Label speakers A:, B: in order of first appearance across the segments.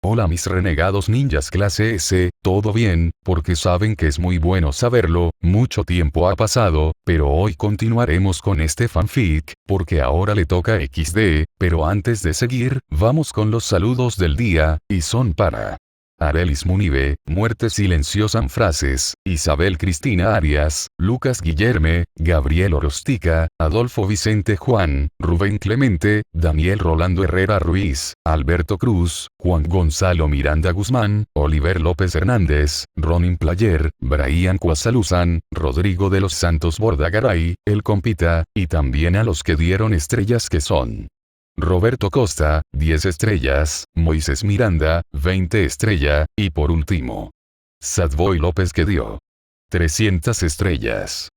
A: Hola mis renegados ninjas clase S, ¿todo bien? Porque saben que es muy bueno saberlo, mucho tiempo ha pasado, pero hoy continuaremos con este fanfic, porque ahora le toca XD, pero antes de seguir, vamos con los saludos del día, y son para Arelis Munive, Muerte Silenciosa en Frases, Isabel Cristina Arias, Lucas Guillerme, Gabriel Orostica, Adolfo Vicente Juan, Rubén Clemente, Daniel Rolando Herrera Ruiz, Alberto Cruz, Juan Gonzalo Miranda Guzmán, Oliver López Hernández, Ronin Player, Brian Cuasaluzan, Rodrigo de los Santos Bordagaray, El Compita, y también a los que dieron estrellas que son Roberto Costa, 10 estrellas, Moisés Miranda, 20 estrella, y por último, Sadboy López que dio 300 estrellas.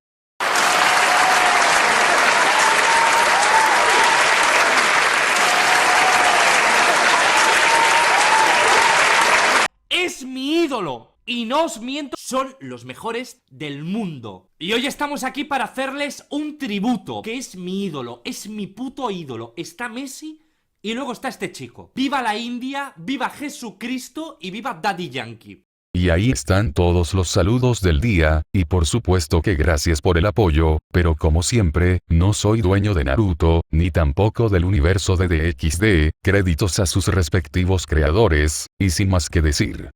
B: Es mi ídolo. Y no os miento, son los mejores del mundo. Y hoy estamos aquí para hacerles un tributo, que es mi ídolo, es mi puto ídolo. Está Messi y luego está este chico. ¡Viva la India! ¡Viva Jesucristo! Y ¡viva Daddy Yankee!
A: Y ahí están todos los saludos del día, y por supuesto que gracias por el apoyo, pero como siempre, no soy dueño de Naruto, ni tampoco del universo de DXD, créditos a sus respectivos creadores, y sin más que decir.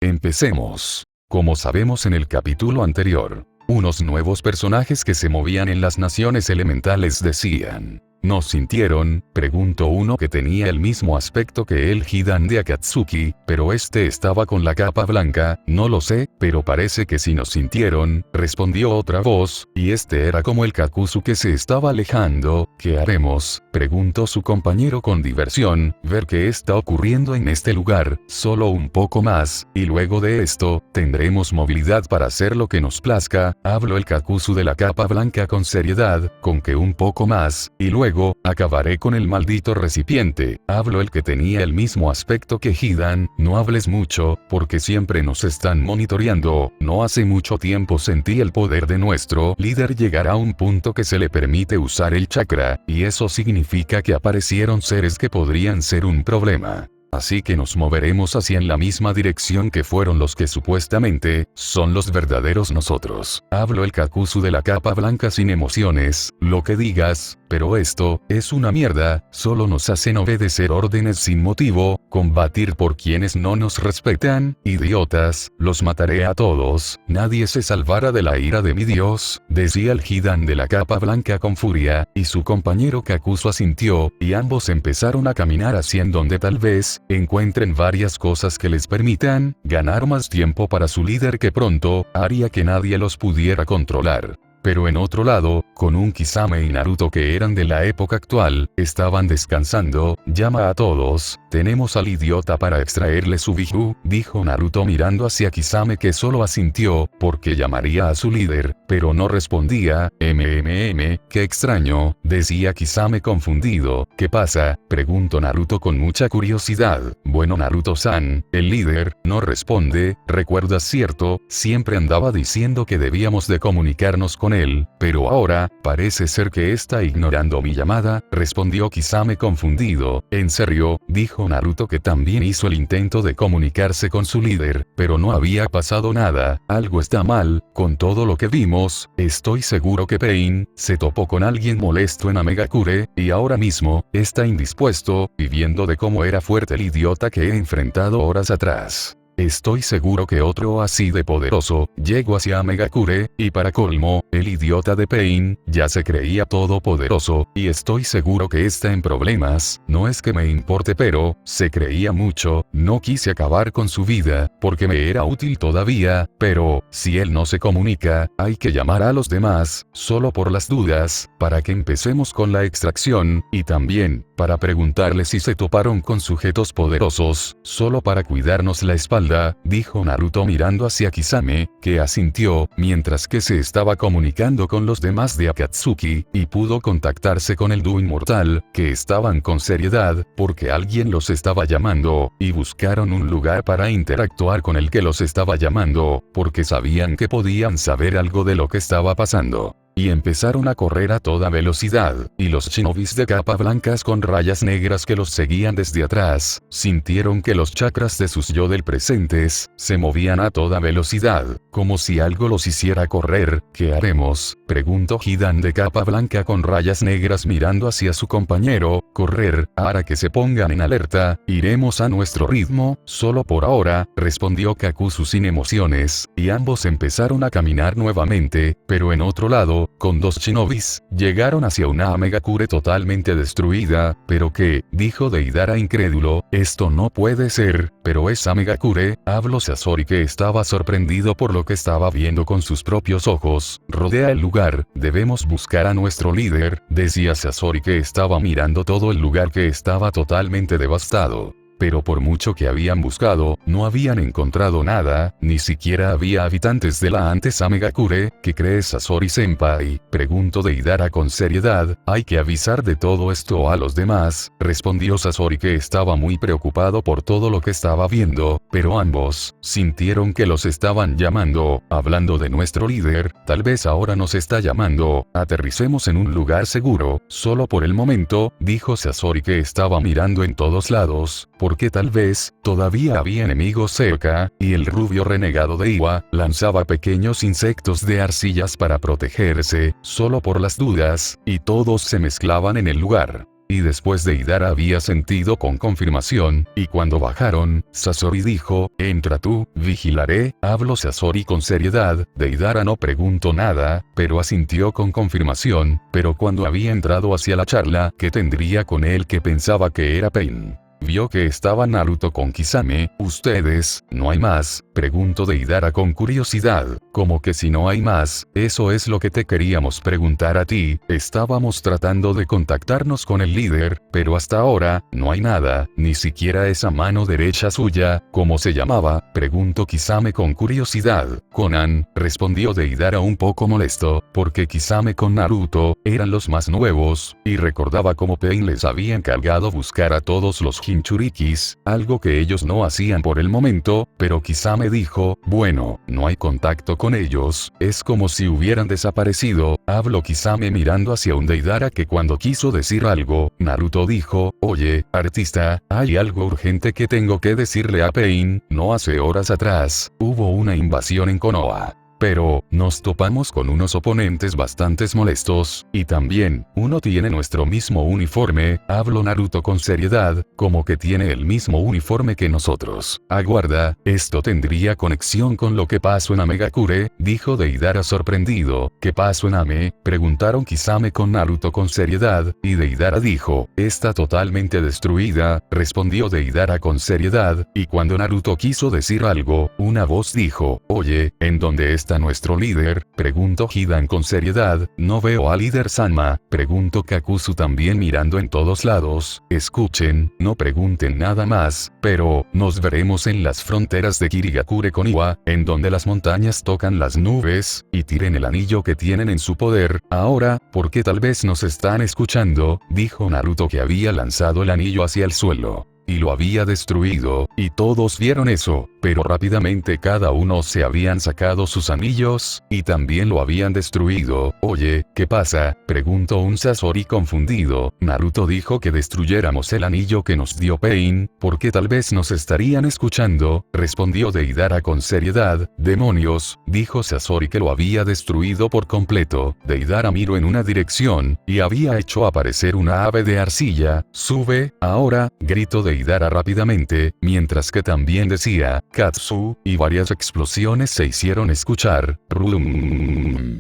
A: Empecemos. Como sabemos en el capítulo anterior, unos nuevos personajes que se movían en las naciones elementales decían: ¿nos sintieron? Preguntó uno que tenía el mismo aspecto que el Hidan de Akatsuki, pero este estaba con la capa blanca. No lo sé, pero parece que sí nos sintieron, respondió otra voz, y este era como el Kakuzu que se estaba alejando. ¿Qué haremos? Preguntó su compañero con diversión. Ver qué está ocurriendo en este lugar, solo un poco más, y luego de esto, tendremos movilidad para hacer lo que nos plazca. Habló el Kakuzu de la capa blanca con seriedad, con que un poco más, y luego acabaré con el maldito recipiente. Habló el que tenía el mismo aspecto que Hidan. No hables mucho, porque siempre nos están monitoreando. No hace mucho tiempo sentí el poder de nuestro líder llegar a un punto que se le permite usar el chakra, y eso significa que aparecieron seres que podrían ser un problema. Así que nos moveremos hacia en la misma dirección que fueron los que supuestamente son los verdaderos nosotros. Habló el Kakuzu de la capa blanca sin emociones. Lo que digas, pero esto es una mierda, solo nos hacen obedecer órdenes sin motivo, combatir por quienes no nos respetan, idiotas, los mataré a todos, nadie se salvará de la ira de mi Dios, decía el Hidan de la capa blanca con furia, y su compañero Kakuzu asintió, y ambos empezaron a caminar hacia en donde tal vez encuentren varias cosas que les permitan ganar más tiempo para su líder que pronto haría que nadie los pudiera controlar. Pero en otro lado, con un Kisame y Naruto que eran de la época actual, estaban descansando. Llama a todos, tenemos al idiota para extraerle su biju, dijo Naruto mirando hacia Kisame que solo asintió, porque llamaría a su líder, pero no respondía. Qué extraño, decía Kisame confundido. ¿Qué pasa? Preguntó Naruto con mucha curiosidad. Bueno Naruto-san, el líder, no responde. ¿Recuerdas cierto? Siempre andaba diciendo que debíamos de comunicarnos con él, pero ahora, parece ser que está ignorando mi llamada, respondió Kisame confundido. ¿En serio? Dijo Naruto que también hizo el intento de comunicarse con su líder, pero no había pasado nada. Algo está mal, con todo lo que vimos. Estoy seguro que Pain se topó con alguien molesto en Amegakure, y ahora mismo, está indispuesto, viviendo de cómo era fuerte el idiota que he enfrentado horas atrás. Estoy seguro que otro así de poderoso, llegó hacia Megakure, y para colmo, el idiota de Pain, ya se creía todopoderoso, y estoy seguro que está en problemas. No es que me importe pero, se creía mucho, no quise acabar con su vida, porque me era útil todavía, pero, si él no se comunica, hay que llamar a los demás, solo por las dudas, para que empecemos con la extracción, y también, para preguntarle si se toparon con sujetos poderosos, solo para cuidarnos la espalda, dijo Naruto mirando hacia Kisame, que asintió, mientras que se estaba comunicando con los demás de Akatsuki, y pudo contactarse con el dúo inmortal, que estaban con seriedad, porque alguien los estaba llamando, y buscaron un lugar para interactuar con el que los estaba llamando, porque sabían que podían saber algo de lo que estaba pasando. y empezaron a correr a toda velocidad, y los shinobis de capa blancas con rayas negras que los seguían desde atrás, sintieron que los chakras de sus yo del presentes, se movían a toda velocidad, como si algo los hiciera correr. ¿Qué haremos?, preguntó Hidan de capa blanca con rayas negras mirando hacia su compañero. Correr, hará que se pongan en alerta, iremos a nuestro ritmo, solo por ahora, respondió Kakuzu sin emociones, y ambos empezaron a caminar nuevamente, pero en otro lado, con dos shinobis, llegaron hacia una Amegakure totalmente destruida. ¿Pero qué?, dijo Deidara incrédulo, esto no puede ser, pero es Amegakure, habló Sasori que estaba sorprendido por lo que estaba viendo con sus propios ojos. Rodea el lugar, debemos buscar a nuestro líder, decía Sasori que estaba mirando todo el lugar que estaba totalmente devastado. Pero por mucho que habían buscado, no habían encontrado nada, ni siquiera había habitantes de la antes Amegakure. ¿Qué crees, Sasori-senpai?, preguntó Deidara con seriedad. Hay que avisar de todo esto a los demás, respondió Sasori que estaba muy preocupado por todo lo que estaba viendo, pero ambos sintieron que los estaban llamando. Hablando de nuestro líder, tal vez ahora nos está llamando, aterricemos en un lugar seguro, solo por el momento, dijo Sasori que estaba mirando en todos lados, porque tal vez, todavía había enemigos cerca, y el rubio renegado de Iwa, lanzaba pequeños insectos de arcillas para protegerse, solo por las dudas, y todos se mezclaban en el lugar. Y después Deidara había sentido con confirmación, y cuando bajaron, Sasori dijo, entra tú, vigilaré, habló Sasori con seriedad. Deidara no preguntó nada, pero asintió con confirmación, pero cuando había entrado hacia la charla que tendría con él que pensaba que era Pain, vio que estaba Naruto con Kisame. ¿Ustedes, no hay más?, preguntó Deidara con curiosidad. Como que si no hay más, eso es lo que te queríamos preguntar a ti, estábamos tratando de contactarnos con el líder, pero hasta ahora, no hay nada, ni siquiera esa mano derecha suya, ¿cómo se llamaba?, preguntó Kisame con curiosidad. Conan, respondió Deidara un poco molesto, porque Kisame con Naruto, eran los más nuevos, y recordaba cómo Pain les había encargado buscar a todos los Jinchurikis, algo que ellos no hacían por el momento, pero Kisame dijo, bueno, no hay contacto con ellos, es como si hubieran desaparecido, habló Kisame mirando hacia un Deidara que cuando quiso decir algo, Naruto dijo, oye, artista, hay algo urgente que tengo que decirle a Pain, no hace horas atrás, hubo una invasión en Konoha. Pero, nos topamos con unos oponentes bastante molestos, y también, uno tiene nuestro mismo uniforme, habló Naruto con seriedad, como que tiene el mismo uniforme que nosotros. Aguarda, esto tendría conexión con lo que pasó en Amegakure, dijo Deidara sorprendido. ¿Qué pasó en Ame?, preguntaron Kisame con Naruto con seriedad, y Deidara dijo, está totalmente destruida, respondió Deidara con seriedad, y cuando Naruto quiso decir algo, una voz dijo, oye, ¿en dónde está nuestro líder?, preguntó Hidan con seriedad. No veo al líder Sanma, preguntó Kakuzu también mirando en todos lados. Escuchen, no pregunten nada más, pero, nos veremos en las fronteras de Kirigakure con Iwa, en donde las montañas tocan las nubes, y tiren el anillo que tienen en su poder, ahora, porque tal vez nos están escuchando, dijo Naruto que había lanzado el anillo hacia el suelo. Y lo había destruido, y todos vieron eso, pero rápidamente cada uno se habían sacado sus anillos, y también lo habían destruido. Oye, ¿qué pasa?, preguntó un Sasori confundido. Naruto dijo que destruyéramos el anillo que nos dio Pain, porque tal vez nos estarían escuchando, respondió Deidara con seriedad. Demonios, dijo Sasori que lo había destruido por completo. Deidara miró en una dirección, y había hecho aparecer una ave de arcilla. Sube, ahora, gritó Deidara rápidamente, mientras que también decía, Katsu, y varias explosiones se hicieron escuchar. Rum.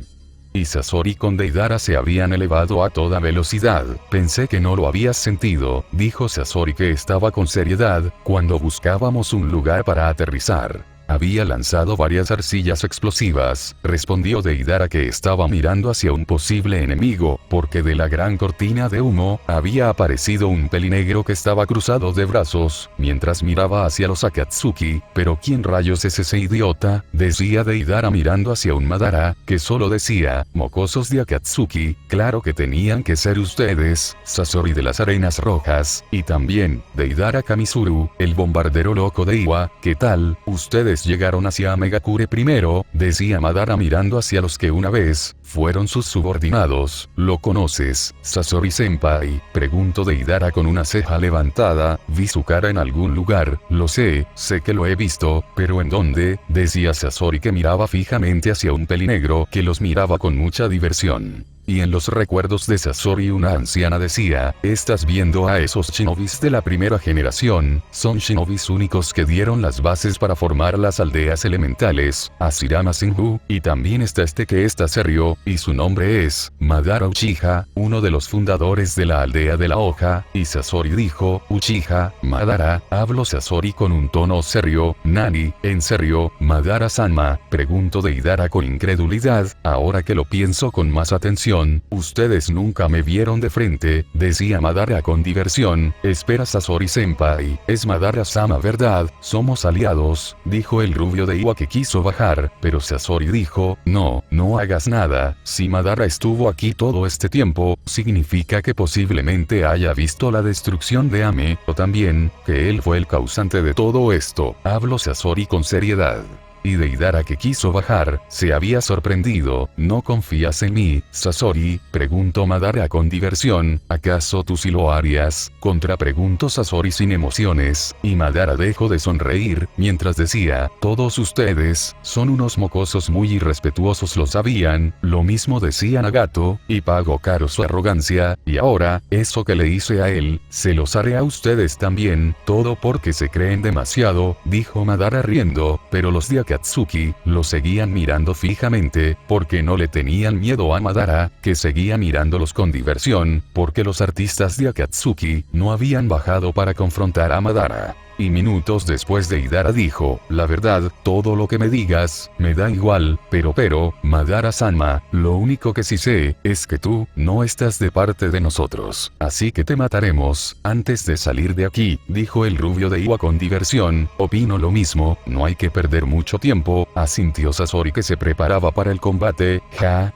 A: Y Sasori con Deidara se habían elevado a toda velocidad. Pensé que no lo habías sentido, dijo Sasori que estaba con seriedad, cuando buscábamos un lugar para aterrizar. Había lanzado varias arcillas explosivas, respondió Deidara que estaba mirando hacia un posible enemigo, porque de la gran cortina de humo, había aparecido un pelinegro que estaba cruzado de brazos, mientras miraba hacia los Akatsuki. Pero ¿quién rayos es ese idiota?, decía Deidara mirando hacia un Madara, que solo decía, mocosos de Akatsuki, claro que tenían que ser ustedes, Sasori de las Arenas Rojas, y también, Deidara Kamizuru, el bombardero loco de Iwa. ¿Qué tal? Ustedes ustedes llegaron hacia Megakure primero, decía Madara mirando hacia los que una vez fueron sus subordinados. ¿Lo conoces, Sasori-senpai?, preguntó Deidara con una ceja levantada. Vi su cara en algún lugar. Lo sé que lo he visto, pero ¿en dónde?, decía Sasori, que miraba fijamente hacia un pelinegro que los miraba con mucha diversión. Y en los recuerdos de Sasori una anciana decía, ¿estás viendo a esos shinobis de la primera generación? Son shinobis únicos que dieron las bases para formar las aldeas elementales, Ashirama Senju, y también está este que está serio, y su nombre es Madara Uchiha, uno de los fundadores de la aldea de la hoja. Y Sasori dijo, Uchiha, Madara, habló Sasori con un tono serio. Nani, ¿en serio, Madara-sama?, preguntó Deidara con incredulidad. Ahora que lo pienso con más atención, ustedes nunca me vieron de frente, decía Madara con diversión. Espera, Sasori-senpai, es Madara-sama, ¿verdad? Somos aliados, dijo el rubio de Iwa, que quiso bajar, pero Sasori dijo, no hagas nada. Si Madara estuvo aquí todo este tiempo, significa que posiblemente haya visto la destrucción de Ame, o también, que él fue el causante de todo esto. Habló Sasori con seriedad. Y Deidara, que quiso bajar, se había sorprendido. ¿No confías en mí, Sasori?, preguntó Madara con diversión. ¿Acaso tú sí lo harías?, contrapreguntó Sasori sin emociones, y Madara dejó de sonreír, mientras decía, todos ustedes son unos mocosos muy irrespetuosos, lo sabían. Lo mismo decía Nagato, y pagó caro su arrogancia, y ahora, eso que le hice a él, se los haré a ustedes también, todo porque se creen demasiado, dijo Madara riendo. Pero los de Akatsuki lo seguían mirando fijamente, porque no le tenían miedo a Madara, que seguía mirándolos con diversión, porque los artistas de Akatsuki no habían bajado para confrontar a Madara. Y minutos después Deidara dijo, la verdad, todo lo que me digas, me da igual, pero, Madara-sama, lo único que sí sé, es que tú, no estás de parte de nosotros. Así que te mataremos, antes de salir de aquí, dijo el rubio de Iwa con diversión. Opino lo mismo, no hay que perder mucho tiempo, asintió Sasori, que se preparaba para el combate.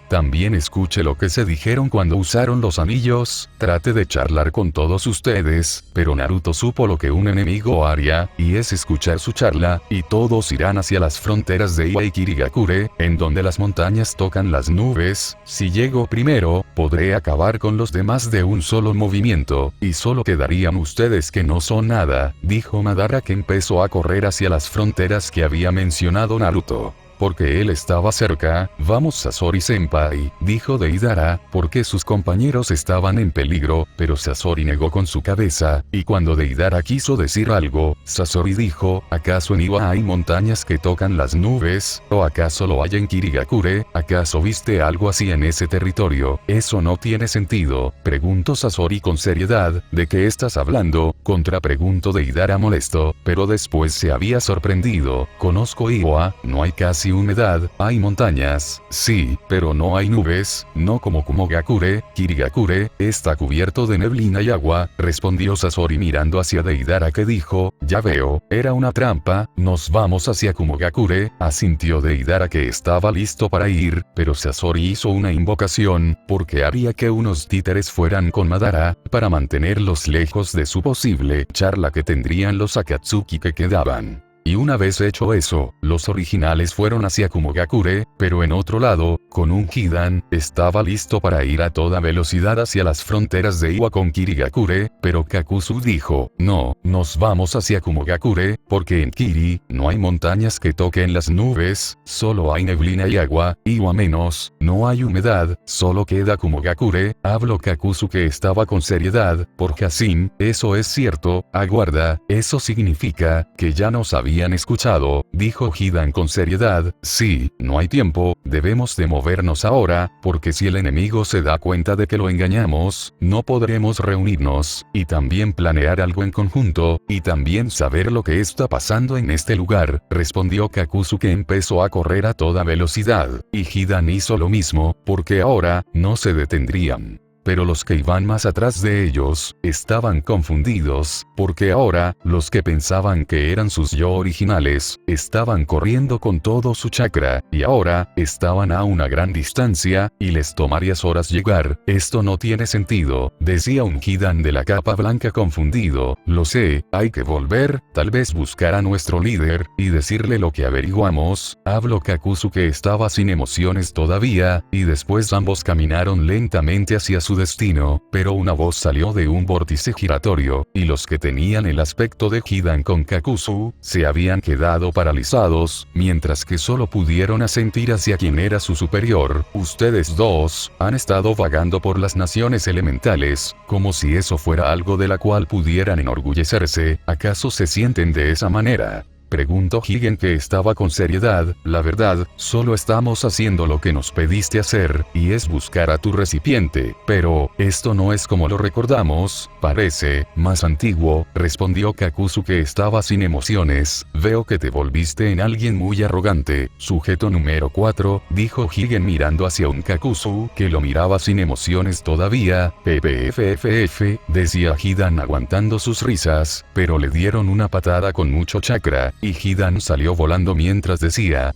A: También escuche lo que se dijeron cuando usaron los anillos. Trate de charlar con todos ustedes, pero Naruto supo lo que un enemigo haría, y es escuchar su charla, y todos irán hacia las fronteras de Iwa y Kirigakure, en donde las montañas tocan las nubes. Si llego primero, podré acabar con los demás de un solo movimiento, y solo quedarían ustedes que no son nada, dijo Madara, que empezó a correr hacia las fronteras que había mencionado Naruto. Porque él estaba cerca. Vamos, Sasori-senpai, dijo Deidara, porque sus compañeros estaban en peligro, pero Sasori negó con su cabeza, y cuando Deidara quiso decir algo, Sasori dijo, ¿acaso en Iwa hay montañas que tocan las nubes? ¿O acaso lo hay en Kirigakure? ¿Acaso viste algo así en ese territorio? Eso no tiene sentido, preguntó Sasori con seriedad. ¿De qué estás hablando?, contrapreguntó Deidara molesto, pero después se había sorprendido. Conozco Iwa, no hay casi humedad, hay montañas, sí, pero no hay nubes, no como Kumogakure. Kirigakure está cubierto de neblina y agua, respondió Sasori mirando hacia Deidara, que dijo, ya veo, era una trampa. Nos vamos hacia Kumogakure, asintió Deidara, que estaba listo para ir, pero Sasori hizo una invocación, porque haría que unos títeres fueran con Madara, para mantenerlos lejos de su posible charla que tendrían los Akatsuki que quedaban. Y una vez hecho eso, los originales fueron hacia Kumogakure, pero en otro lado, con un Hidan, estaba listo para ir a toda velocidad hacia las fronteras de Iwa con Kirigakure, pero Kakuzu dijo, no, nos vamos hacia Kumogakure, porque en Kiri, no hay montañas que toquen las nubes, solo hay neblina y agua, Iwa menos, no hay humedad, solo queda Kumogakure. Habló Kakuzu, que estaba con seriedad. Por Hasin, eso es cierto. Aguarda, eso significa, que ya nos habían escuchado, dijo Hidan con seriedad. Sí, no hay tiempo, debemos de movernos ahora, porque si el enemigo se da cuenta de que lo engañamos, no podremos reunirnos, y también planear algo en conjunto, y también saber lo que está pasando en este lugar, respondió Kakuzu, que empezó a correr a toda velocidad, y Hidan hizo lo mismo, porque ahora, no se detendrían. pero los que iban más atrás de ellos, estaban confundidos, porque ahora, los que pensaban que eran sus yo originales, estaban corriendo con todo su chakra, y ahora, estaban a una gran distancia, y les tomaría horas llegar. Esto no tiene sentido, decía un Hidan de la capa blanca confundido. Lo sé, hay que volver, tal vez buscar a nuestro líder, y decirle lo que averiguamos. Habló Kakuzu, que estaba sin emociones todavía, y después ambos caminaron lentamente hacia su destino, pero una voz salió de un vórtice giratorio, y los que tenían el aspecto de Hidan con Kakuzu, se habían quedado paralizados, mientras que solo pudieron asentir hacia quien era su superior. Ustedes dos, han estado vagando por las naciones elementales, como si eso fuera algo de la cual pudieran enorgullecerse. ¿Acaso se sienten de esa manera? Preguntó Higen, que estaba con seriedad. La verdad, solo estamos haciendo lo que nos pediste hacer, y es buscar a tu recipiente. Pero, esto no es como lo recordamos, parece más antiguo, respondió Kakuzu, que estaba sin emociones. Veo que te volviste en alguien muy arrogante. Sujeto número 4, dijo Higen mirando hacia un Kakuzu, que lo miraba sin emociones todavía. PPFFF, decía Hidan aguantando sus risas, pero le dieron una patada con mucho chakra. Y Hidan salió volando mientras decía,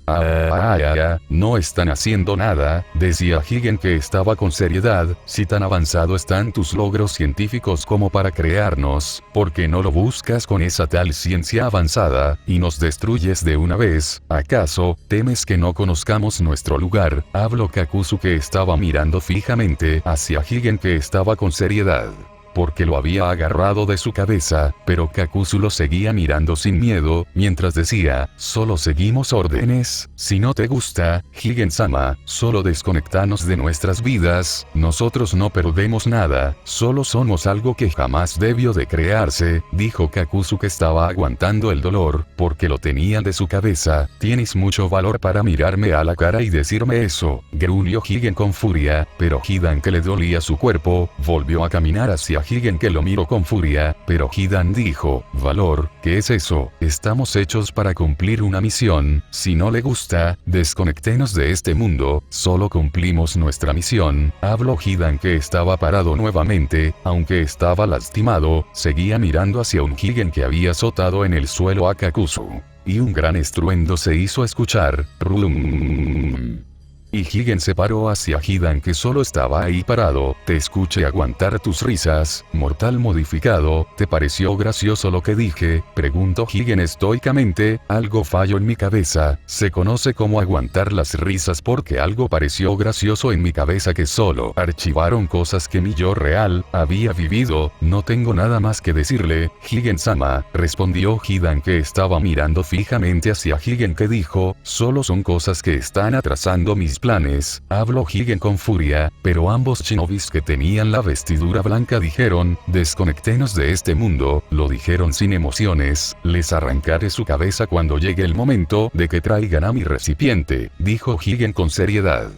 A: no están haciendo nada, decía Higen, que estaba con seriedad. Si tan avanzado están tus logros científicos como para crearnos, ¿por qué no lo buscas con esa tal ciencia avanzada, y nos destruyes de una vez? ¿Acaso, temes que no conozcamos nuestro lugar? Habló Kakuzu, que estaba mirando fijamente hacia Higen, que estaba con seriedad, porque lo había agarrado de su cabeza, pero Kakuzu lo seguía mirando sin miedo, mientras decía, solo seguimos órdenes. Si no te gusta, Higen-sama, solo desconectanos de nuestras vidas, nosotros no perdemos nada, solo somos algo que jamás debió de crearse, dijo Kakuzu, que estaba aguantando el dolor, porque lo tenía de su cabeza. Tienes mucho valor para mirarme a la cara y decirme eso, gruñó Higen con furia, pero Hidan, que le dolía su cuerpo, volvió a caminar hacia Higen, que lo miró con furia, pero Hidan dijo, valor, ¿qué es eso? Estamos hechos para cumplir una misión. Si no le gusta, desconectémonos de este mundo, solo cumplimos nuestra misión. Habló Hidan, que estaba parado nuevamente, aunque estaba lastimado, seguía mirando hacia un Higen que había azotado en el suelo a Kakuzu. Y un gran estruendo se hizo escuchar, rum. Y Higen se paró hacia Hidan, que solo estaba ahí parado. Te escuché aguantar tus risas, mortal modificado. ¿Te pareció gracioso lo que dije? Preguntó Higen estoicamente. Algo falló en mi cabeza. Se conoce como aguantar las risas porque algo pareció gracioso en mi cabeza, que solo archivaron cosas que mi yo real había vivido. No tengo nada más que decirle, Higen-sama, respondió Hidan, que estaba mirando fijamente hacia Higen, que dijo, solo son cosas que están atrasando mis planes. Habló Higen con furia, pero ambos shinobis que tenían la vestidura blanca dijeron, desconectémonos de este mundo. Lo dijeron sin emociones. Les arrancaré su cabeza cuando llegue el momento de que traigan a mi recipiente, dijo Higen con seriedad.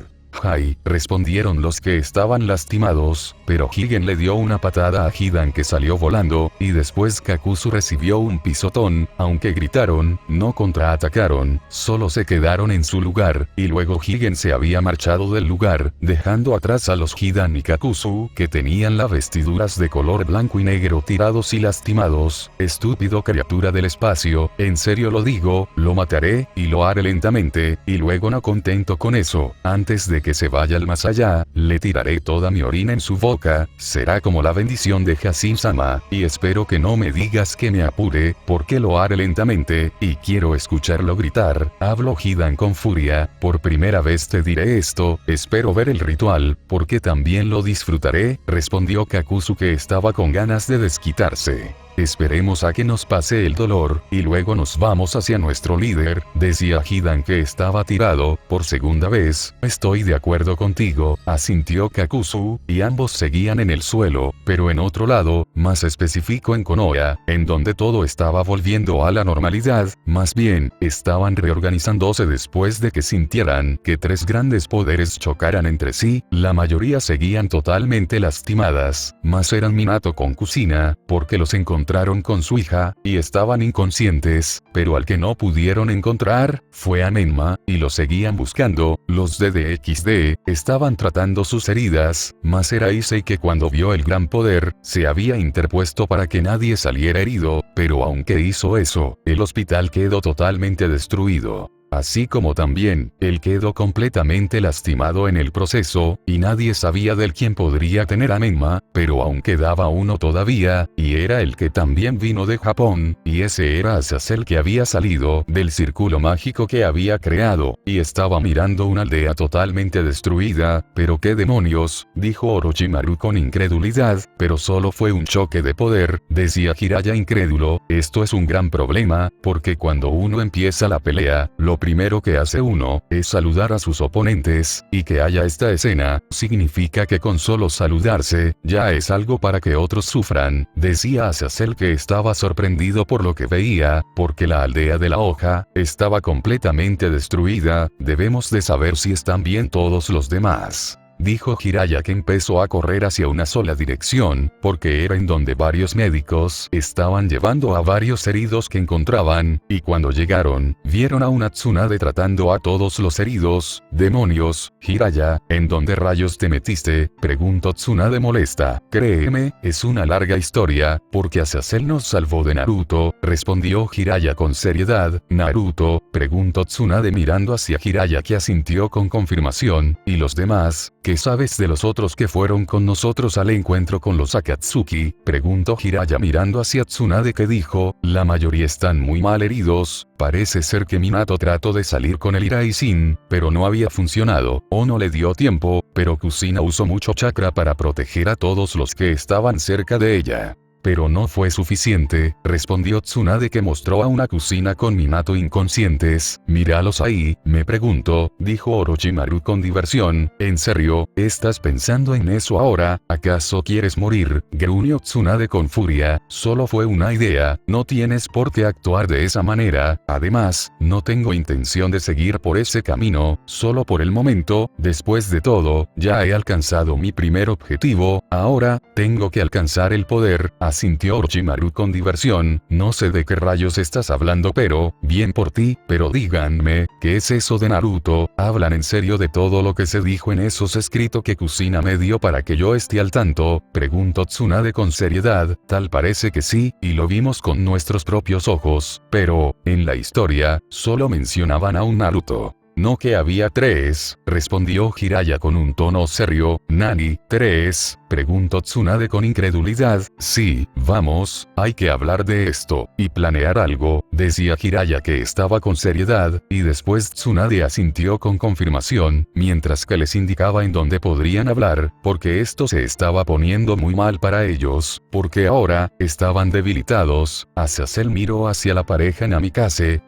A: ¡Ay!, respondieron los que estaban lastimados, pero Higen le dio una patada a Hidan, que salió volando, y después Kakuzu recibió un pisotón. Aunque gritaron, no contraatacaron, solo se quedaron en su lugar, y luego Higen se había marchado del lugar, dejando atrás a los Hidan y Kakuzu, que tenían las vestiduras de color blanco y negro tirados y lastimados. Estúpido criatura del espacio, en serio lo digo, lo mataré, y lo haré lentamente, y luego, no contento con eso, antes de que se vaya al más allá, le tiraré toda mi orina en su boca. Será como la bendición de Hasin-sama, y espero que no me digas que me apure, porque lo haré lentamente, y quiero escucharlo gritar. Habló Hidan con furia. Por primera vez te diré esto, espero ver el ritual, porque también lo disfrutaré, respondió Kakuzu, que estaba con ganas de desquitarse. Esperemos a que nos pase el dolor, y luego nos vamos hacia nuestro líder, decía Hidan, que estaba tirado, por segunda vez. Estoy de acuerdo contigo, asintió Kakuzu, y ambos seguían en el suelo, pero en otro lado, más específico en Konoha, en donde todo estaba volviendo a la normalidad, más bien, estaban reorganizándose después de que sintieran que tres grandes poderes chocaran entre sí. La mayoría seguían totalmente lastimadas, más eran Minato con Kusina, porque los encontraron encontraron con su hija, y estaban inconscientes, pero al que no pudieron encontrar, fue a Menma, y lo seguían buscando. Los DDXD estaban tratando sus heridas, mas era Issei que cuando vio el gran poder, se había interpuesto para que nadie saliera herido, pero aunque hizo eso, el hospital quedó totalmente destruido. Así como también, él quedó completamente lastimado en el proceso, y nadie sabía del quién podría tener a Menma, pero aún quedaba uno todavía, y era el que también vino de Japón, y ese era Azazel que había salido del círculo mágico que había creado, y estaba mirando una aldea totalmente destruida. ¿Pero qué demonios?, dijo Orochimaru con incredulidad, pero solo fue un choque de poder, decía Jiraiya incrédulo. Esto es un gran problema, porque cuando uno empieza la pelea, lo primero que hace uno, es saludar a sus oponentes, y que haya esta escena, significa que con solo saludarse, ya es algo para que otros sufran, decía Azazel que estaba sorprendido por lo que veía, porque la aldea de la hoja, estaba completamente destruida. Debemos de saber si están bien todos los demás. Dijo Jiraiya que empezó a correr hacia una sola dirección, porque era en donde varios médicos estaban llevando a varios heridos que encontraban, y cuando llegaron, vieron a una Tsunade tratando a todos los heridos. Demonios, Jiraiya, ¿en dónde rayos te metiste?, preguntó Tsunade molesta. Créeme, es una larga historia, porque Azazel nos salvó de Naruto, respondió Jiraiya con seriedad. ¿Naruto?, preguntó Tsunade mirando hacia Jiraiya que asintió con confirmación. ¿Y los demás? ¿Qué sabes de los otros que fueron con nosotros al encuentro con los Akatsuki?, preguntó Jiraiya mirando hacia Tsunade que dijo, la mayoría están muy mal heridos, parece ser que Minato trató de salir con el Iraizin, pero no había funcionado, o no le dio tiempo, pero Kusina usó mucho chakra para proteger a todos los que estaban cerca de ella. Pero no fue suficiente, respondió Tsunade que mostró a una Kusina con Minato inconscientes. Míralos ahí, me pregunto, dijo Orochimaru con diversión. ¿En serio, estás pensando en eso ahora? ¿Acaso quieres morir?, gruñó Tsunade con furia. Solo fue una idea, no tienes por qué actuar de esa manera. Además, no tengo intención de seguir por ese camino, solo por el momento. Después de todo, ya he alcanzado mi primer objetivo, ahora, tengo que alcanzar el poder, asintió Orochimaru con diversión. No sé de qué rayos estás hablando, pero, bien por ti, pero díganme, ¿qué es eso de Naruto? ¿Hablan en serio de todo lo que se dijo en esos escritos que Kusina me dio para que yo esté al tanto?, preguntó Tsunade con seriedad. Tal parece que sí, y lo vimos con nuestros propios ojos, pero, en la historia, solo mencionaban a un Naruto. No que había 3, respondió Jiraiya con un tono serio. ¿Nani, 3? Preguntó Tsunade con incredulidad. Sí, vamos, hay que hablar de esto, y planear algo, decía Jiraiya que estaba con seriedad, y después Tsunade asintió con confirmación, mientras que les indicaba en dónde podrían hablar, porque esto se estaba poniendo muy mal para ellos, porque ahora, estaban debilitados. Azazel miró hacia la pareja Namikaze.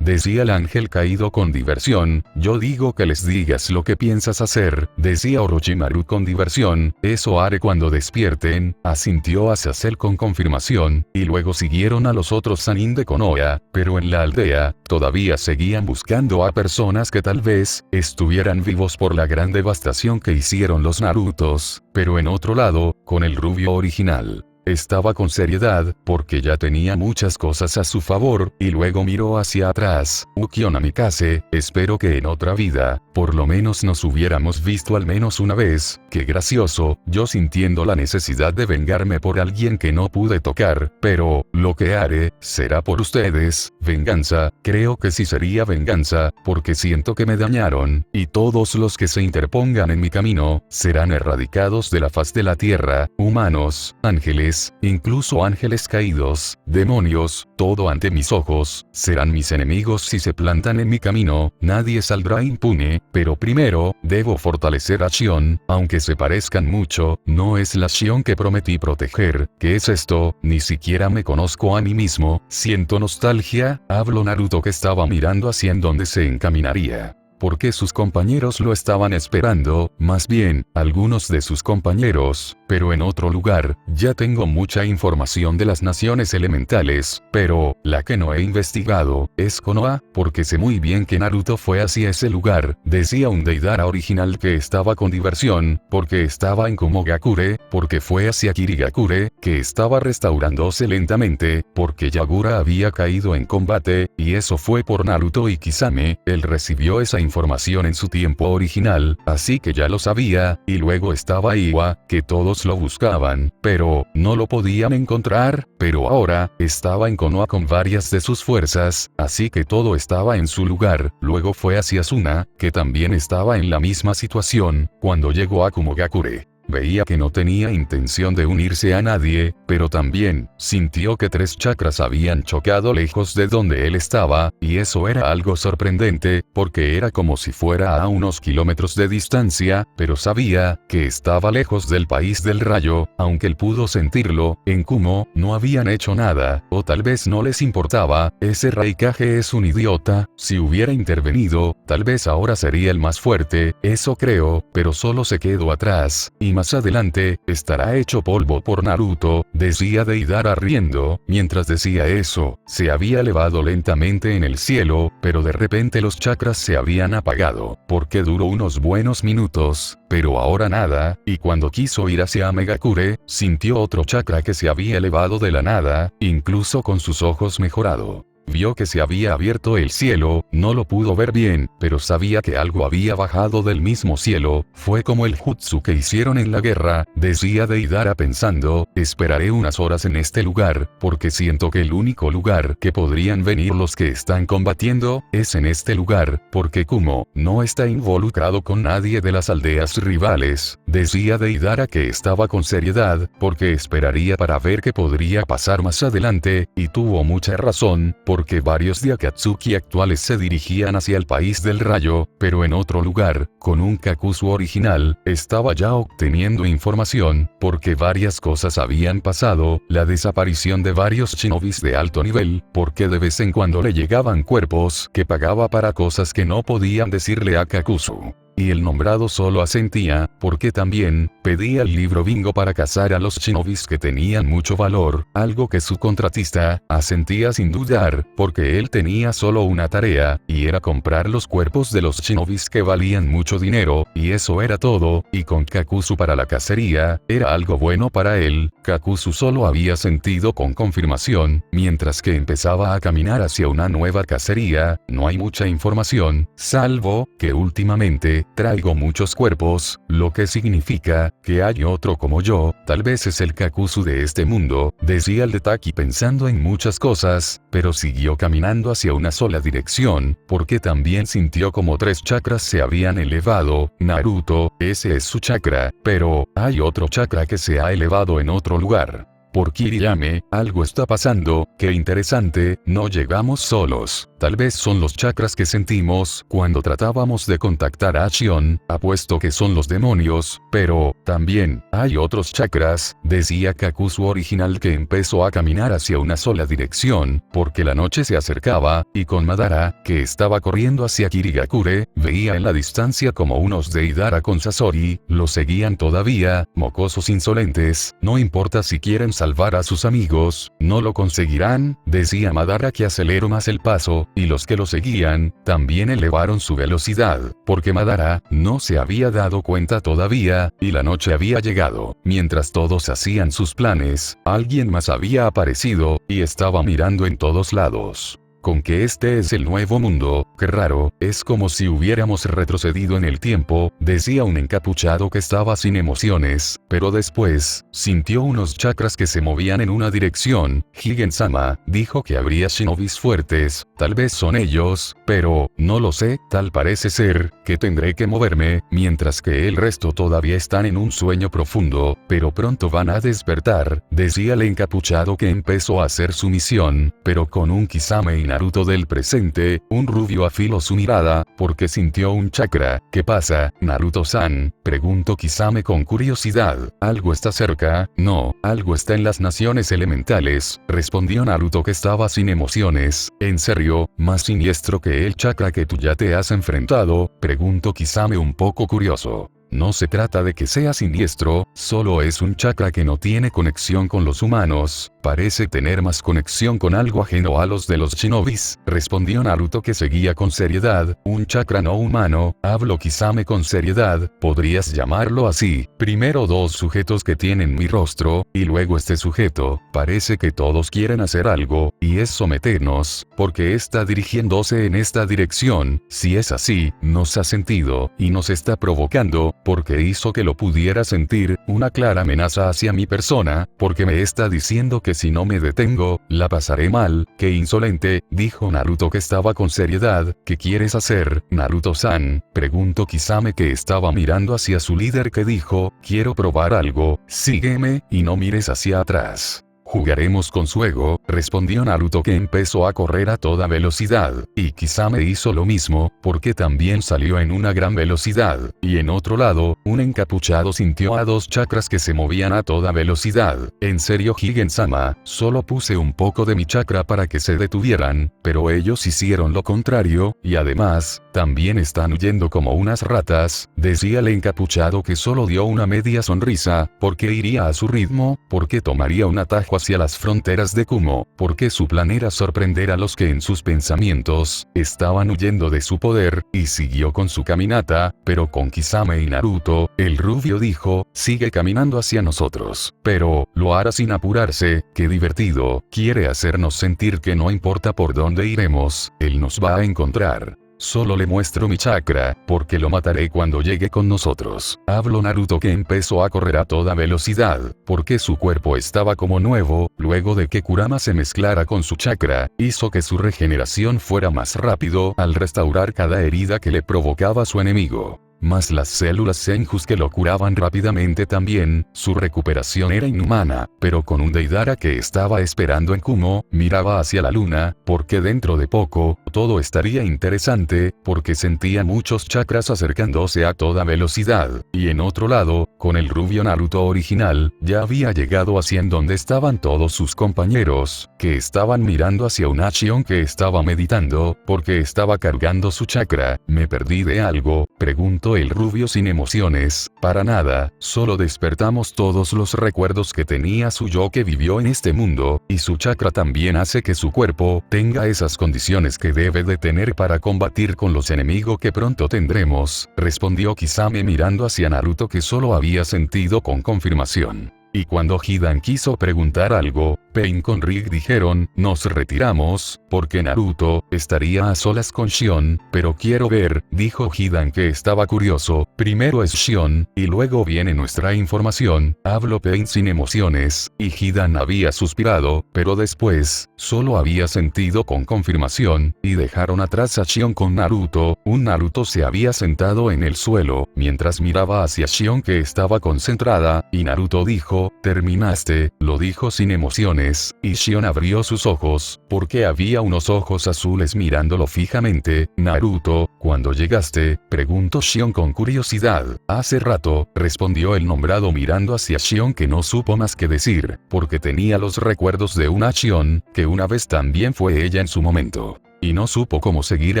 A: Decía el ángel caído con diversión. Yo digo que les digas lo que piensas hacer, decía Orochimaru con diversión. Eso haré cuando despierten, asintió Azazel con confirmación, y luego siguieron a los otros Sannin de Konoha, pero en la aldea, todavía seguían buscando a personas que tal vez, estuvieran vivos por la gran devastación que hicieron los Narutos, pero en otro lado, con el rubio original. Estaba con seriedad, porque ya tenía muchas cosas a su favor, y luego miró hacia atrás. Ukyo Namikaze, espero que en otra vida, por lo menos nos hubiéramos visto al menos una vez. Qué gracioso, yo sintiendo la necesidad de vengarme por alguien que no pude tocar, pero, lo que haré, será por ustedes. Venganza, creo que sí sería venganza, porque siento que me dañaron, y todos los que se interpongan en mi camino, serán erradicados de la faz de la tierra, humanos, ángeles, incluso ángeles caídos, demonios, todo ante mis ojos, serán mis enemigos si se plantan en mi camino. Nadie saldrá impune, pero primero, debo fortalecer a Shion, aunque se parezcan mucho, no es la Shion que prometí proteger. ¿Qué es esto? Ni siquiera me conozco a mí mismo, siento nostalgia, habló Naruto que estaba mirando hacia en donde se encaminaría. porque sus compañeros lo estaban esperando, más bien, algunos de sus compañeros, pero en otro lugar. Ya tengo mucha información de las naciones elementales, pero, la que no he investigado, es Konoha, porque sé muy bien que Naruto fue hacia ese lugar, decía un Deidara original que estaba con diversión, porque estaba en Komogakure, porque fue hacia Kirigakure, que estaba restaurándose lentamente, porque Yagura había caído en combate, y eso fue por Naruto y Kisame. Él recibió esa información en su tiempo original, así que ya lo sabía, y luego estaba Iwa, que todos lo buscaban, pero, no lo podían encontrar, pero ahora, estaba en Konoha con varias de sus fuerzas, así que todo estaba en su lugar. Luego fue hacia Asuna, que también estaba en la misma situación, cuando llegó a Komogakure. Veía que no tenía intención de unirse a nadie, pero también, sintió que 3 chakras habían chocado lejos de donde él estaba, y eso era algo sorprendente, porque era como si fuera a unos kilómetros de distancia, pero sabía, que estaba lejos del país del rayo, aunque él pudo sentirlo. En Kumo, no habían hecho nada, o tal vez no les importaba. Ese Raikage es un idiota, si hubiera intervenido, tal vez ahora sería el más fuerte, eso creo, pero solo se quedó atrás, y más adelante, estará hecho polvo por Naruto, decía Deidara riendo. Mientras decía eso, se había elevado lentamente en el cielo, pero de repente los chakras se habían apagado, porque duró unos buenos minutos, pero ahora nada, y cuando quiso ir hacia Megakure, sintió otro chakra que se había elevado de la nada, incluso con sus ojos mejorado. Vio que se había abierto el cielo, no lo pudo ver bien, pero sabía que algo había bajado del mismo cielo. Fue como el jutsu que hicieron en la guerra, decía Deidara pensando. Esperaré unas horas en este lugar, porque siento que el único lugar que podrían venir los que están combatiendo, es en este lugar, porque Kumo no está involucrado con nadie de las aldeas rivales. Decía Deidara que estaba con seriedad, porque esperaría para ver qué podría pasar más adelante, y tuvo mucha razón, porque varios de Akatsuki actuales se dirigían hacia el país del rayo, pero en otro lugar, con un Kakuzu original, estaba ya obteniendo información, porque varias cosas habían pasado, la desaparición de varios shinobis de alto nivel, porque de vez en cuando le llegaban cuerpos que pagaba para cosas que no podían decirle a Kakuzu. Y el nombrado solo asentía, porque también, pedía el libro bingo para cazar a los shinobis que tenían mucho valor, algo que su contratista, asentía sin dudar, porque él tenía solo una tarea, y era comprar los cuerpos de los shinobis que valían mucho dinero, y eso era todo, y con Kakuzu para la cacería, era algo bueno para él. Kakuzu solo había sentido con confirmación, mientras que empezaba a caminar hacia una nueva cacería. No hay mucha información, salvo, que últimamente, traigo muchos cuerpos, lo que significa, que hay otro como yo, tal vez es el Kakuzu de este mundo, decía el de Taki pensando en muchas cosas, pero siguió caminando hacia una sola dirección, porque también sintió como 3 chakras se habían elevado. Naruto, ese es su chakra, pero, hay otro chakra que se ha elevado en otro lugar. Por Kiriyame, algo está pasando, qué interesante, no llegamos solos. Tal vez son los chakras que sentimos cuando tratábamos de contactar a Shion, apuesto que son los demonios, pero, también, hay otros chakras, decía Kakuzu original que empezó a caminar hacia una sola dirección, porque la noche se acercaba, y con Madara, que estaba corriendo hacia Kirigakure, veía en la distancia como unos Deidara con Sasori, lo seguían todavía, mocosos insolentes, no importa si quieren salvar a sus amigos, no lo conseguirán, decía Madara que aceleró más el paso, y los que lo seguían, también elevaron su velocidad, porque Madara, no se había dado cuenta todavía, y la noche había llegado. Mientras todos hacían sus planes, alguien más había aparecido, y estaba mirando en todos lados. Con que este es el nuevo mundo, qué raro, es como si hubiéramos retrocedido en el tiempo, decía un encapuchado que estaba sin emociones, pero después, sintió unos chakras que se movían en una dirección. Higen-sama, dijo que habría shinobis fuertes, tal vez son ellos, pero, no lo sé, tal parece ser, que tendré que moverme, mientras que el resto todavía están en un sueño profundo, pero pronto van a despertar, decía el encapuchado que empezó a hacer su misión, pero con un Kisame y Naruto del presente. Un rubio afiló su mirada, porque sintió un chakra. ¿Qué pasa, Naruto-san?, preguntó Kisame con curiosidad. ¿Algo está cerca? No, algo está en las naciones elementales, respondió Naruto que estaba sin emociones. En serio, más siniestro que el chakra ¿Será que tú ya te has enfrentado? Preguntó Kisame un poco curioso. No se trata de que sea siniestro, solo es un chakra que no tiene conexión con los humanos, parece tener más conexión con algo ajeno a los de los shinobis, respondió Naruto que seguía con seriedad, un chakra no humano, habló Kisame con seriedad, podrías llamarlo así, primero dos sujetos que tienen mi rostro, y luego este sujeto, parece que todos quieren hacer algo, y es someternos, porque está dirigiéndose en esta dirección, si es así, nos ha sentido, y nos está provocando, porque hizo que lo pudiera sentir, una clara amenaza hacia mi persona, porque me está diciendo que si no me detengo, la pasaré mal, qué insolente, dijo Naruto que estaba con seriedad, ¿qué quieres hacer, Naruto-san? Preguntó Kisame que estaba mirando hacia su líder que dijo, quiero probar algo, sígueme, y no mires hacia atrás. Jugaremos con su ego, respondió Naruto que empezó a correr a toda velocidad, y Kisame hizo lo mismo, porque también salió en una gran velocidad, y en otro lado, un encapuchado sintió a dos chakras que se movían a toda velocidad. En serio Higen-sama, solo puse un poco de mi chakra para que se detuvieran, pero ellos hicieron lo contrario, y además, también están huyendo como unas ratas, decía el encapuchado que solo dio una media sonrisa, porque iría a su ritmo, porque tomaría un atajo hacia las fronteras de Kumo, porque su plan era sorprender a los que en sus pensamientos, estaban huyendo de su poder, y siguió con su caminata, pero con Kisame y Naruto, el rubio dijo, sigue caminando hacia nosotros, pero, lo hará sin apurarse, qué divertido, quiere hacernos sentir que no importa por dónde iremos, él nos va a encontrar. Solo le muestro mi chakra, porque lo mataré cuando llegue con nosotros. Habló Naruto que empezó a correr a toda velocidad, porque su cuerpo estaba como nuevo, luego de que Kurama se mezclara con su chakra, hizo que su regeneración fuera más rápido al restaurar cada herida que le provocaba su enemigo. Más las células Senjus que lo curaban rápidamente también, su recuperación era inhumana, pero con un Deidara que estaba esperando en Kumo, miraba hacia la luna, porque dentro de poco, todo estaría interesante, porque sentía muchos chakras acercándose a toda velocidad, y en otro lado, con el rubio Naruto original, ya había llegado hacia en donde estaban todos sus compañeros, que estaban mirando hacia un Achion que estaba meditando, porque estaba cargando su chakra. ¿Me perdí de algo?, preguntó el rubio sin emociones. Para nada, solo despertamos todos los recuerdos que tenía su yo que vivió en este mundo, y su chakra también hace que su cuerpo tenga esas condiciones que debe de tener para combatir con los enemigos que pronto tendremos, respondió Kisame mirando hacia Naruto que solo había sentido con confirmación. Y cuando Hidan quiso preguntar algo, Pain con Rig dijeron, nos retiramos, porque Naruto estaría a solas con Shion, pero quiero ver, dijo Hidan que estaba curioso, primero es Shion, y luego viene nuestra información, habló Pain sin emociones, y Hidan había suspirado, pero después, solo había sentido con confirmación, y dejaron atrás a Shion con Naruto, un Naruto se había sentado en el suelo, mientras miraba hacia Shion que estaba concentrada, y Naruto dijo, terminaste, lo dijo sin emociones, y Shion abrió sus ojos, porque había unos ojos azules mirándolo fijamente. Naruto, ¿cuándo llegaste?, preguntó Shion con curiosidad. Hace rato, respondió el nombrado mirando hacia Shion que no supo más que decir, porque tenía los recuerdos de una Shion, que una vez también fue ella en su momento. Y no supo cómo seguir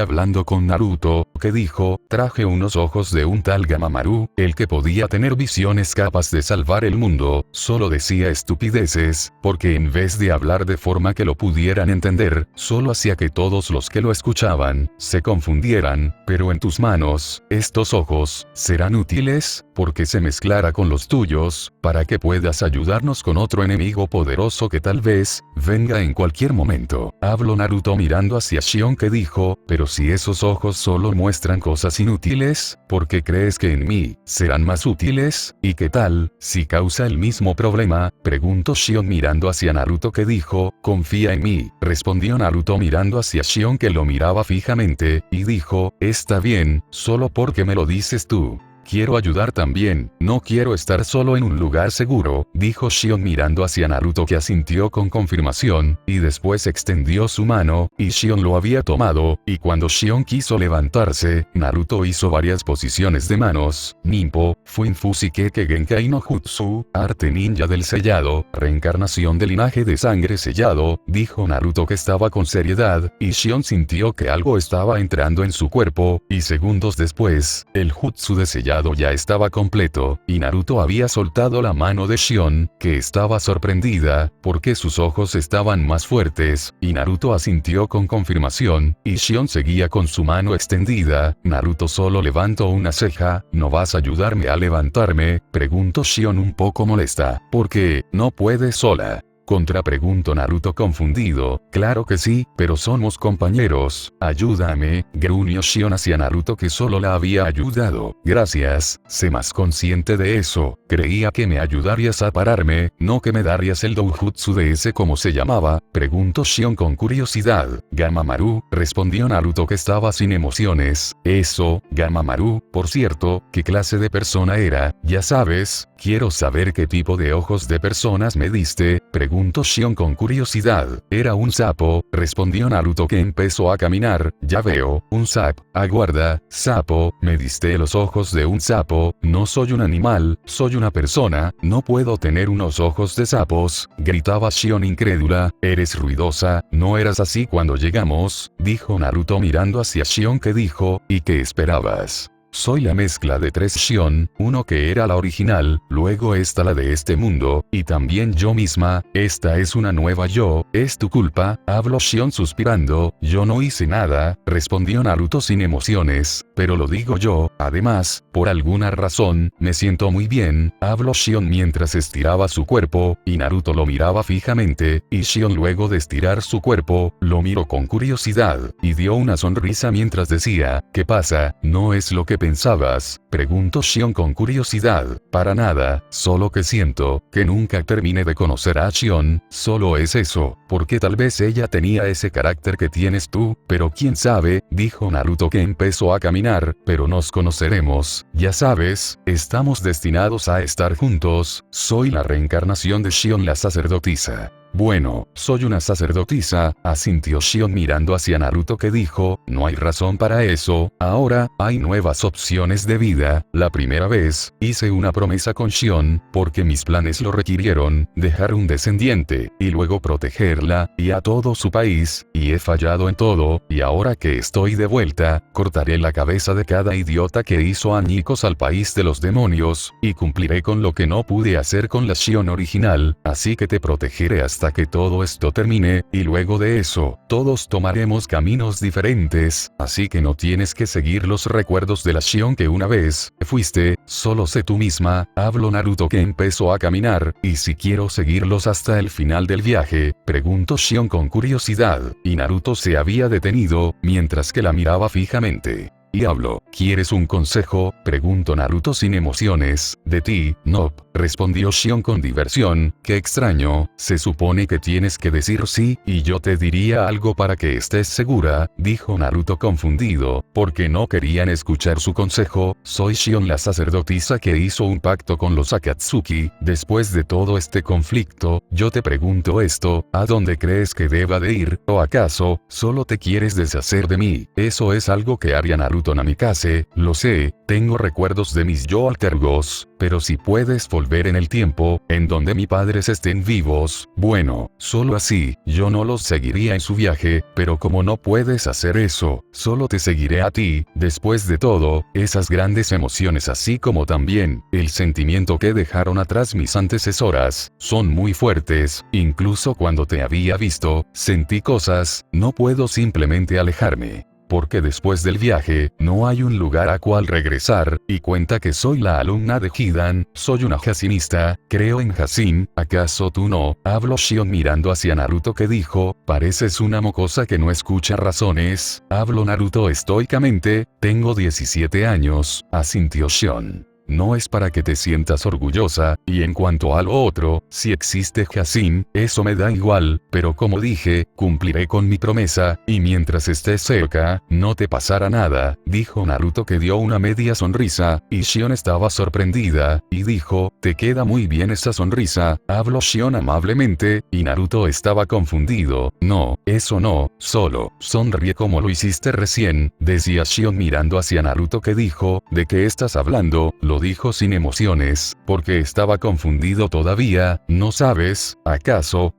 A: hablando con Naruto, que dijo, traje unos ojos de un tal Gamamaru, el que podía tener visiones capaz de salvar el mundo, solo decía estupideces, porque en vez de hablar de forma que lo pudieran entender, solo hacía que todos los que lo escuchaban, se confundieran, pero en tus manos, estos ojos, serán útiles, porque se mezclara con los tuyos, para que puedas ayudarnos con otro enemigo poderoso que tal vez, venga en cualquier momento. Habló Naruto mirando hacia Shion que dijo, pero si esos ojos solo muestran cosas inútiles, ¿por qué crees que en mí, serán más útiles? ¿Y qué tal, si causa el mismo problema? Preguntó Shion mirando hacia Naruto que dijo, confía en mí, respondió Naruto mirando hacia Shion que lo miraba fijamente, y dijo, está bien, solo porque me lo dices tú. quiero ayudar también, no quiero estar solo en un lugar seguro, dijo Shion mirando hacia Naruto, que asintió con confirmación, y después extendió su mano, y Shion lo había tomado, y cuando Shion quiso levantarse, Naruto hizo varias posiciones de manos, Ninpo, Fuinfushi Keke Genkai no Jutsu, arte ninja del sellado, reencarnación del linaje de sangre sellado, dijo Naruto que estaba con seriedad, y Shion sintió que algo estaba entrando en su cuerpo, y segundos después, el jutsu de sellado ya estaba completo, y Naruto había soltado la mano de Shion, que estaba sorprendida, porque sus ojos estaban más fuertes, y Naruto asintió con confirmación, y Shion seguía con su mano extendida. Naruto solo levantó una ceja. ¿No vas a ayudarme a levantarme?, preguntó Shion un poco molesta. ¿Por qué no puedes sola? Contrapreguntó Naruto confundido. Claro que sí, pero somos compañeros, ayúdame, gruñó Shion hacia Naruto, que solo la había ayudado. Gracias, sé más consciente de eso, creía que me ayudarías a pararme, no que me darías el doujutsu de ese, ¿cómo se llamaba?, preguntó Shion con curiosidad. Gamamaru, respondió Naruto, que estaba sin emociones. Eso, Gamamaru, por cierto, ¿qué clase de persona era? Ya sabes, quiero saber qué tipo de ojos de personas me diste, preguntó Shion con curiosidad. Era un sapo, respondió Naruto, que empezó a caminar. Ya veo, un sapo. Aguarda, sapo, me diste los ojos de un sapo. No soy un animal, soy una persona, no puedo tener unos ojos de sapos, gritaba Shion incrédula. Eres ruidosa, no eras así cuando llegamos, dijo Naruto mirando hacia Shion, que dijo, ¿y qué esperabas? Soy la mezcla de 3 Shion, uno que era la original, luego esta la de este mundo, y también yo misma, esta es una nueva yo, es tu culpa, habló Shion suspirando. Yo no hice nada, respondió Naruto sin emociones, pero lo digo yo, además, por alguna razón, me siento muy bien, habló Shion mientras estiraba su cuerpo, y Naruto lo miraba fijamente, y Shion luego de estirar su cuerpo, lo miró con curiosidad, y dio una sonrisa mientras decía, ¿qué pasa? ¿No es lo que pensabas?, preguntó Shion con curiosidad. Para nada, solo que siento que nunca terminé de conocer a Shion, solo es eso, porque tal vez ella tenía ese carácter que tienes tú, pero quién sabe, dijo Naruto, que empezó a caminar, pero nos conoceremos, ya sabes, estamos destinados a estar juntos, soy la reencarnación de Shion, la sacerdotisa. Bueno, soy una sacerdotisa, asintió Shion mirando hacia Naruto, que dijo, no hay razón para eso, ahora, hay nuevas opciones de vida. La primera vez, hice una promesa con Shion, porque mis planes lo requirieron, dejar un descendiente, y luego protegerla, y a todo su país, y he fallado en todo, y ahora que estoy de vuelta, cortaré la cabeza de cada idiota que hizo añicos al país de los demonios, y cumpliré con lo que no pude hacer con la Shion original, así que te protegeré hasta que todo esto termine, y luego de eso, todos tomaremos caminos diferentes, así que no tienes que seguir los recuerdos de la Shion que una vez fuiste, solo sé tú misma, habló Naruto, que empezó a caminar, y si quiero seguirlos hasta el final del viaje, preguntó Shion con curiosidad, y Naruto se había detenido, mientras que la miraba fijamente. Diablo, ¿quieres un consejo?, preguntó Naruto sin emociones. De ti, no, respondió Shion con diversión. Qué extraño, se supone que tienes que decir sí, y yo te diría algo para que estés segura, dijo Naruto confundido, porque no querían escuchar su consejo. Soy Shion, la sacerdotisa que hizo un pacto con los Akatsuki. Después de todo este conflicto, yo te pregunto esto, ¿a dónde crees que deba de ir? ¿O acaso, solo te quieres deshacer de mí? Eso es algo que haría Naruto Namikaze, lo sé, tengo recuerdos de mis yo altergos, pero si puedes volver en el tiempo, en donde mis padres estén vivos, bueno, solo así, yo no los seguiría en su viaje, pero como no puedes hacer eso, solo te seguiré a ti. Después de todo, esas grandes emociones, así como también, el sentimiento que dejaron atrás mis antecesoras, son muy fuertes, incluso cuando te había visto, sentí cosas, no puedo simplemente alejarme. Porque después del viaje, no hay un lugar a cual regresar, y cuenta que soy la alumna de Hidan, soy una Hasinista, creo en Hasin, ¿acaso tú no? Habló Shion mirando hacia Naruto, que dijo, pareces una mocosa que no escucha razones, habló Naruto estoicamente, tengo 17 años, asintió Shion. no es para que te sientas orgullosa, y en cuanto a lo otro, si existe Hasin, eso me da igual, pero como dije, cumpliré con mi promesa, y mientras estés cerca, no te pasará nada, dijo Naruto, que dio una media sonrisa, y Shion estaba sorprendida, y dijo, te queda muy bien esa sonrisa, habló Shion amablemente, y Naruto estaba confundido, no, eso no, solo, sonríe como lo hiciste recién, decía Shion mirando hacia Naruto, que dijo, ¿de qué estás hablando? Lo dijo sin emociones, porque estaba confundido todavía, ¿no sabes? ¿Acaso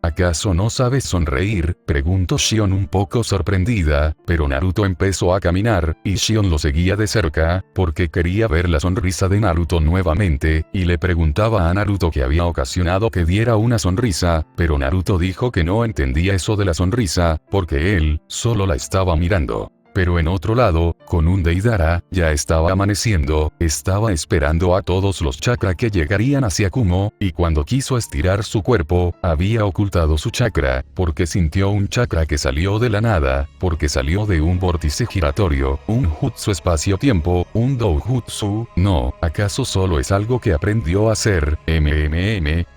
A: no sabes sonreír? Preguntó Shion un poco sorprendida, pero Naruto empezó a caminar, y Shion lo seguía de cerca, porque quería ver la sonrisa de Naruto nuevamente, y le preguntaba a Naruto qué había ocasionado que diera una sonrisa, pero Naruto dijo que no entendía eso de la sonrisa, porque él, solo la estaba mirando. Pero en otro lado, con un Deidara, ya estaba amaneciendo, estaba esperando a todos los chakra que llegarían hacia Kumo, y cuando quiso estirar su cuerpo, había ocultado su chakra, porque sintió un chakra que salió de la nada, porque salió de un vórtice giratorio, un jutsu espacio-tiempo, un doujutsu, no, ¿acaso solo es algo que aprendió a hacer?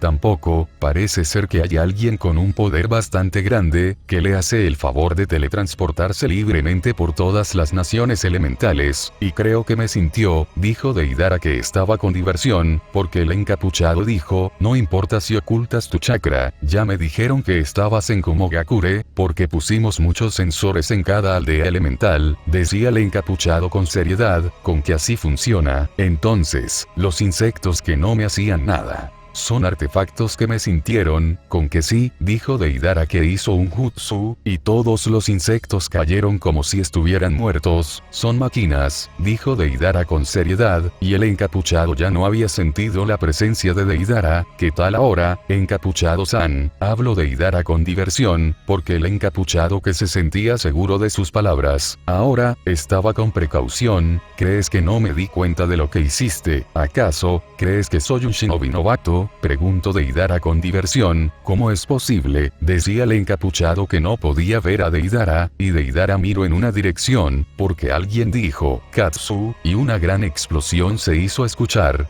A: Tampoco, parece ser que hay alguien con un poder bastante grande, que le hace el favor de teletransportarse libremente por todas las naciones elementales, y creo que me sintió, dijo Deidara, que estaba con diversión, porque el encapuchado dijo, no importa si ocultas tu chakra, ya me dijeron que estabas en Komogakure, porque pusimos muchos sensores en cada aldea elemental, decía el encapuchado con seriedad, con que así funciona, entonces, los insectos que no me hacían nada. Son artefactos que me sintieron, con que sí, dijo Deidara, que hizo un jutsu, y todos los insectos cayeron como si estuvieran muertos, son máquinas, dijo Deidara con seriedad, y el encapuchado ya no había sentido la presencia de Deidara. ¿Qué tal ahora, encapuchado-san? Habló Deidara con diversión, porque el encapuchado, que se sentía seguro de sus palabras, ahora, estaba con precaución. ¿Crees que no me di cuenta de lo que hiciste? ¿Acaso, crees que soy un shinobi novato? Preguntó Deidara con diversión. ¿Cómo es posible? Decía el encapuchado, que no podía ver a Deidara, y Deidara miró en una dirección, porque alguien dijo, Katsu, y una gran explosión se hizo escuchar.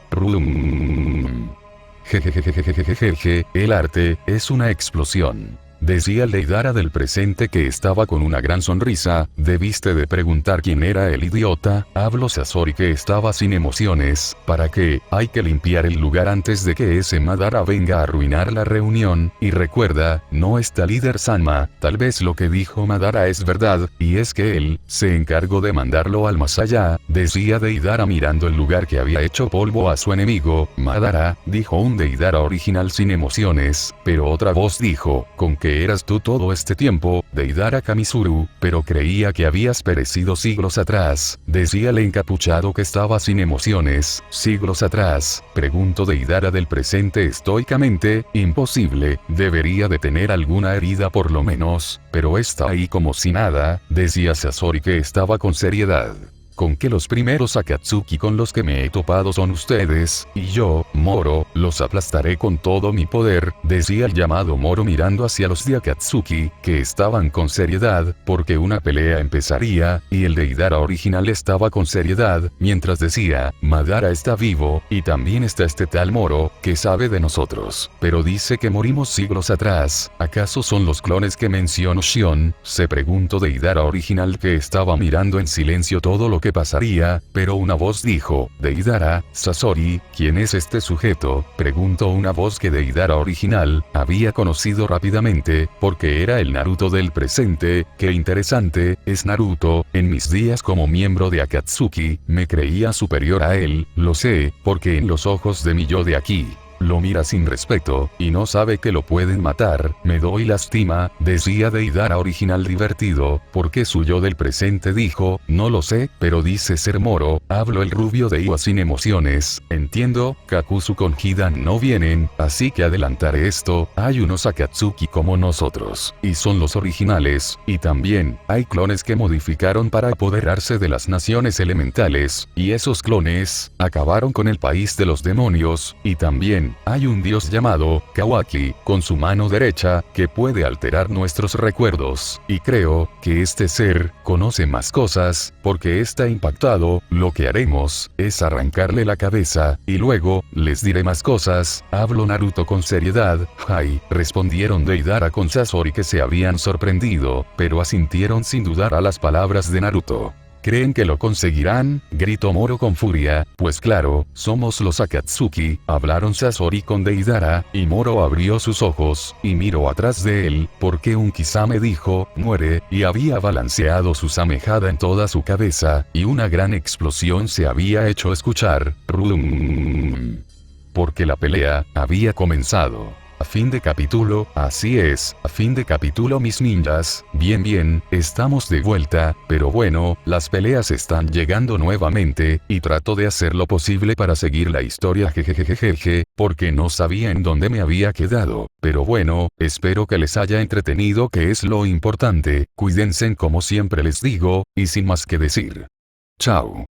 A: Jejejejejejejeje, el arte, es una explosión. Decía Deidara del presente, que estaba con una gran sonrisa. Debiste de preguntar quién era el idiota, habló Sasori, que estaba sin emociones. ¿Para qué? Hay que limpiar el lugar antes de que ese Madara venga a arruinar la reunión, y recuerda, no está líder Sanma, tal vez lo que dijo Madara es verdad, y es que él, se encargó de mandarlo al más allá, decía Deidara mirando el lugar que había hecho polvo a su enemigo. Madara, dijo un Deidara original sin emociones, pero otra voz dijo, ¿con qué eras tú todo este tiempo, Deidara Kamizuru? Pero creía que habías perecido siglos atrás, decía el encapuchado, que estaba sin emociones. ¿Siglos atrás? Preguntó Deidara del presente estoicamente. Imposible, debería de tener alguna herida por lo menos, pero está ahí como si nada, decía Sasori, que estaba con seriedad. Con que los primeros Akatsuki con los que me he topado son ustedes, y yo, Moro, los aplastaré con todo mi poder, decía el llamado Moro mirando hacia los de Akatsuki, que estaban con seriedad, porque una pelea empezaría, y el Deidara original estaba con seriedad, mientras decía, Madara está vivo, y también está este tal Moro, que sabe de nosotros, pero dice que morimos siglos atrás. ¿Acaso son los clones que mencionó Shion? Se preguntó Deidara original, que estaba mirando en silencio todo lo que pasaría, pero una voz dijo, Deidara, Sasori, ¿quién es este sujeto? Preguntó una voz que Deidara original había conocido rápidamente, porque era el Naruto del presente. Qué interesante, es Naruto. En mis días como miembro de Akatsuki, me creía superior a él, lo sé, porque en los ojos de mi yo de aquí, lo mira sin respeto, y no sabe que lo pueden matar. Me doy lástima, decía Deidara original divertido, porque su yo del presente dijo, no lo sé, pero dice ser Moro. Habló el rubio de Iwa sin emociones. Entiendo, Kakuzu con Hidan no vienen, así que adelantaré esto, hay unos Akatsuki como nosotros, y son los originales, y también, hay clones que modificaron para apoderarse de las naciones elementales, y esos clones, acabaron con el país de los demonios, y también, hay un dios llamado Kawaki, con su mano derecha, que puede alterar nuestros recuerdos, y creo que este ser conoce más cosas, porque está impactado. Lo que haremos es arrancarle la cabeza, y luego les diré más cosas. Habló Naruto con seriedad. Hai, respondieron Deidara con Sasori, que se habían sorprendido, pero asintieron sin dudar a las palabras de Naruto. ¿Creen que lo conseguirán?, gritó Moro con furia. Pues claro, somos los Akatsuki, hablaron Sasori con Deidara, y Moro abrió sus ojos, y miró atrás de él, porque un Kisame dijo, muere, y había balanceado su Samehada en toda su cabeza, y una gran explosión se había hecho escuchar, rum, porque la pelea había comenzado. A fin de capítulo, así es, a fin de capítulo mis ninjas, bien, estamos de vuelta, pero bueno, las peleas están llegando nuevamente, y trato de hacer lo posible para seguir la historia jejejejeje, porque no sabía en dónde me había quedado, pero bueno, espero que les haya entretenido, que es lo importante. Cuídense como siempre les digo, y sin más que decir. Chao.